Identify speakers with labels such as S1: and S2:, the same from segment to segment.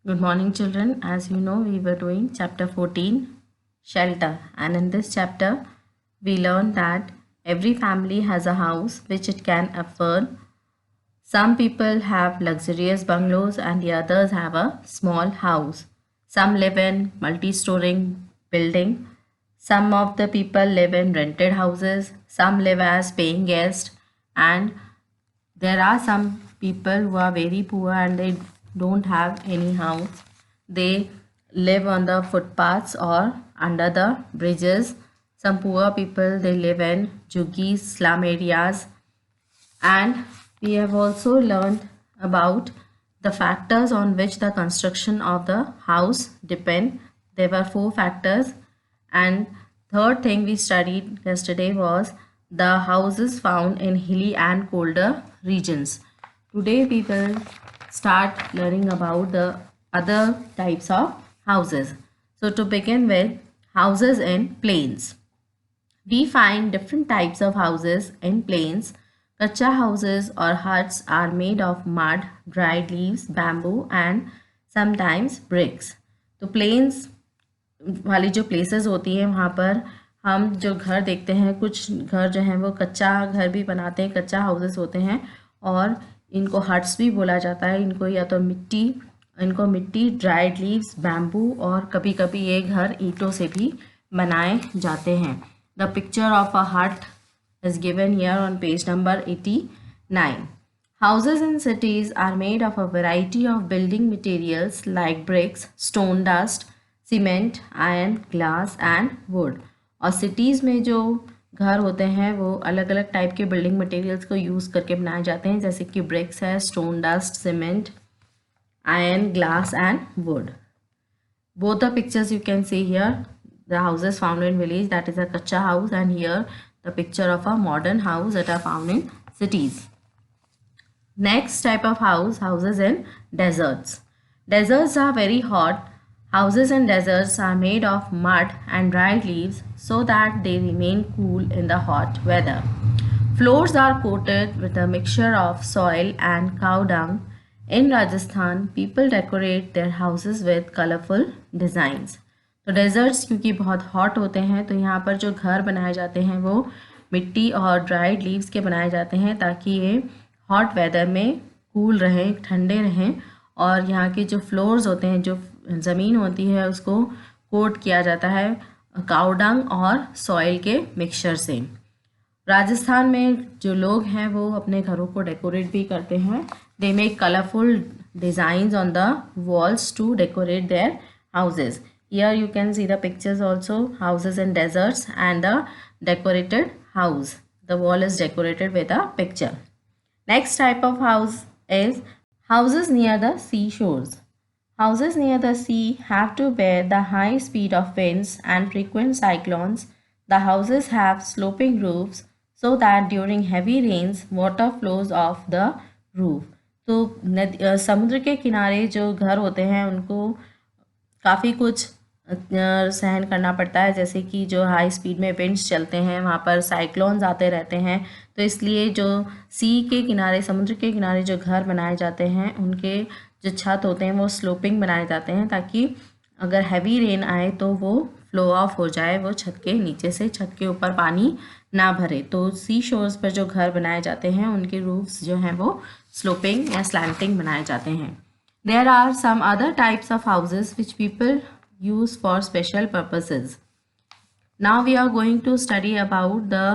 S1: Good morning, children. As you know, we were doing chapter 14, shelter. And in this chapter, we learned that every family has a house which it can afford. Some people have luxurious bungalows and the others have a small house. Some live in multi-story building. Some of the people live in rented houses. Some live as paying guests, and there are some people who are very poor and they don't have any house. They live on the footpaths or under the bridges. Some poor people they live in juggies, slum areas, and we have also learned about the factors on which the construction of the house depend. There were four factors, and third thing we studied yesterday was the houses found in hilly and colder regions. Today we will start learning about the other types of houses. So to begin with, houses in plains. We find different types of houses in plains. Kacha houses or huts are made of mud, dried leaves, bamboo and sometimes bricks. तो plains वाली जो places होती हैं वहाँ पर हम जो घर देखते हैं, कुछ घर जो हैं वो कच्चा घर भी बनाते हैं, कच्चा हाउसेस होते हैं और इनको हट्स भी बोला जाता है. इनको मिट्टी, ड्राइड लीव्स, बैम्बू और कभी कभी ये घर ईंटों से भी बनाए जाते हैं. The picture of a hut is given here on page number 89. Houses in cities are made of a variety of building materials like bricks, stone dust, cement, iron, glass and wood. और cities में जो घर होते हैं वो अलग अलग type के बिल्डिंग मटेरियल्स को यूज़ करके बनाए जाते हैं, जैसे कि ब्रिक्स है, stone dust, cement, iron, glass and wood. Both the pictures you can see here, the houses found in village, that is a kacha house, and here the picture of a modern house that are found in cities. Next type of houses in deserts. Deserts are very hot. Houses in deserts are made of mud and dried leaves so that they remain cool in the hot weather. Floors are coated with a mixture of soil and cow dung. In Rajasthan, people decorate their houses with colorful designs. तो desserts क्योंकि बहुत hot होते हैं तो यहाँ पर जो घर बनाए जाते हैं वो मिट्टी और ड्राइड लीव्स के बनाए जाते हैं ताकि ये हॉट वेदर में कूल रहें, ठंडे रहें. और यहाँ के जो फ्लोर्स होते हैं, जो ज़मीन होती है, उसको कोट किया जाता है काउडंग और सॉइल के मिक्सचर से. राजस्थान में जो लोग हैं वो अपने घरों को डेकोरेट भी करते हैं. They make colourful designs on the walls to decorate their houses. Here you can see the pictures also, houses in deserts and the decorated house. The wall is decorated with a picture. Next type of house is houses near the seashores. Houses near the sea have to bear the high speed of winds and frequent cyclones. The houses have sloping roofs so that during heavy rains water flows off the roof. तो समुद्र के किनारे जो घर होते हैं उनको काफ़ी कुछ सहन करना पड़ता है, जैसे कि जो हाई स्पीड में विंड्स चलते हैं, वहाँ पर साइक्लोन्स आते रहते हैं. तो इसलिए जो सी के किनारे, समुद्र के किनारे जो घर बनाए जाते हैं उनके जो छत होते हैं वो स्लोपिंग बनाए जाते हैं ताकि अगर हैवी रेन आए तो वो फ्लो ऑफ हो जाए, वो छत के नीचे से छत के ऊपर पानी ना भरे. तो सी शोर्स पर जो घर बनाए जाते हैं उनके रूफ्स जो हैं वो स्लोपिंग या स्लैंटिंग बनाए जाते हैं. There are some other types of houses which people use for special purposes. Now we are going to study about the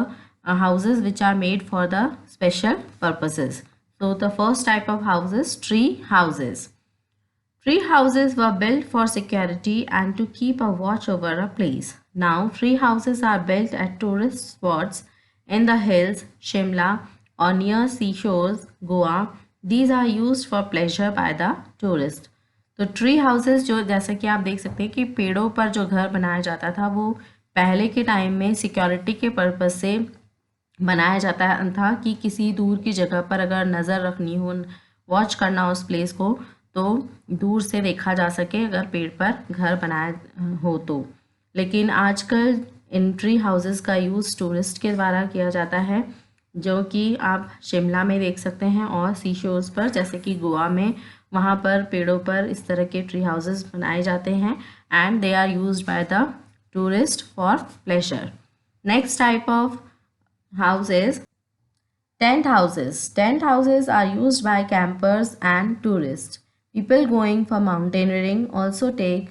S1: houses which are made for the special purposes. So the first type of houses, tree houses. Tree houses were built for security and to keep a watch over a place. Now tree houses are built at tourist spots in the hills, Shimla or near seashores, Goa. These are used for pleasure by the tourist. तो tree houses जो जैसा कि आप देख सकते हैं कि पेड़ों पर जो घर बनाया जाता था वो पहले के टाइम में सिक्योरिटी के पर्पस से बनाया जाता था कि किसी दूर की जगह पर अगर नज़र रखनी हो, वॉच करना हो उस प्लेस को, तो दूर से देखा जा सके अगर पेड़ पर घर बनाया हो तो. लेकिन आजकल इन ट्री हाउसेस का यूज़ टूरिस्ट के द्वारा किया जाता है, जो कि आप शिमला में देख सकते हैं और सी शोर्स पर जैसे कि गोवा में वहाँ पर पेड़ों पर इस तरह के ट्री हाउसेस बनाए जाते हैं and they are used by the tourist for pleasure. Next type of house is tent houses. Tent houses are used by campers and tourists. People going for mountaineering also take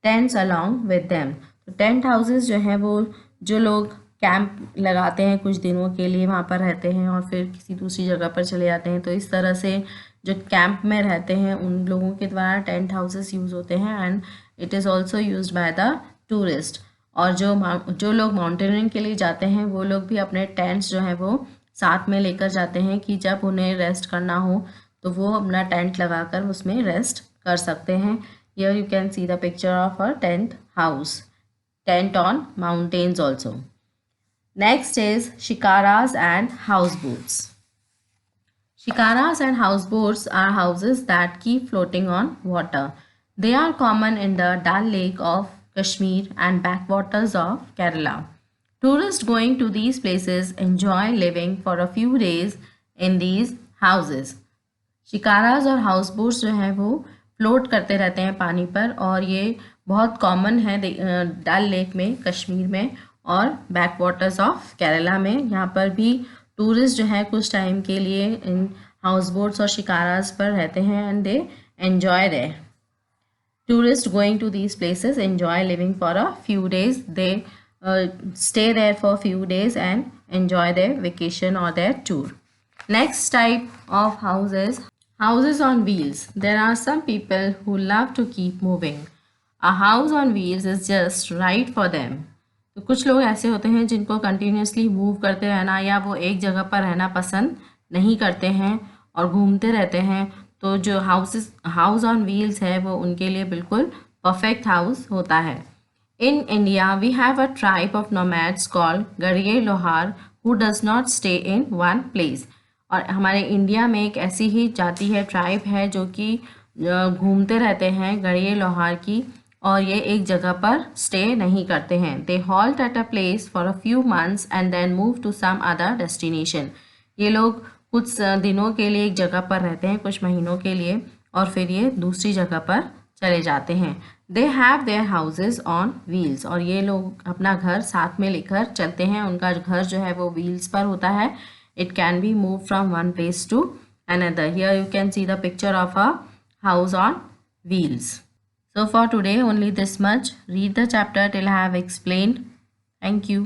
S1: tents along with them. तो tent houses जो हैं वो जो लोग camp लगाते हैं कुछ दिनों के लिए वहाँ पर रहते हैं और फिर किसी दूसरी जगह पर चले जाते हैं, तो इस तरह से जो कैंप में रहते हैं उन लोगों के द्वारा टेंट हाउसेस यूज़ होते हैं and it is also use by the tourist. और जो लोग माउंटेनियरिंग के लिए जाते हैं वो लोग भी अपने टेंट्स जो हैं वो साथ में लेकर जाते हैं कि जब उन्हें रेस्ट करना हो तो वो अपना टेंट लगाकर उसमें रेस्ट कर सकते हैं. Here you can see the picture of a tent house, tent on mountains also. Next is shikaras and house boats. Shikaras and houseboats are houses that keep floating on water. They are common in the Dal Lake of Kashmir and backwaters of Kerala. Tourists going to these places enjoy living for a few days in these houses. Shikaras और house boats जो हैं वो float करते रहते हैं पानी पर और ये बहुत कॉमन है डल लेक में, कश्मीर में और बैक वाटर्स ऑफ केरला में. यहाँ पर भी टूरिस्ट जो है कुछ टाइम के लिए इन हाउस बोट्स और शिकाराज पर रहते हैं and they enjoy there. Tourists going to these places enjoy living for a few days. They stay there for a few days and enjoy their vacation or their tour. Next type of houses, houses on wheels. There are some people who love to keep moving. A house on wheels is just right for them. तो कुछ लोग ऐसे होते हैं जिनको continuously move करते रहना या वो एक जगह पर रहना पसंद नहीं करते हैं और घूमते रहते हैं, तो जो हाउस ऑन व्हील्स है वो उनके लिए बिल्कुल परफेक्ट हाउस होता है. In India we have a tribe of nomads called Gadia Lohar who does not stay in one place. और हमारे इंडिया में एक ऐसी ही जाति है, ट्राइब है जो कि घूमते रहते हैं, गड़िए लोहार की, और ये एक जगह पर स्टे नहीं करते हैं. They halt at a place for a few months and then move to some other destination. ये लोग कुछ दिनों के लिए एक जगह पर रहते हैं, कुछ महीनों के लिए, और फिर ये दूसरी जगह पर चले जाते हैं. They have their houses on wheels. और ये लोग अपना घर साथ में लेकर चलते हैं. उनका घर जो है वो व्हील्स पर होता है. It can be move from one place to another. Here you can see the picture of a house on wheels. So for today only this much. Read the chapter till I have explained. Thank you.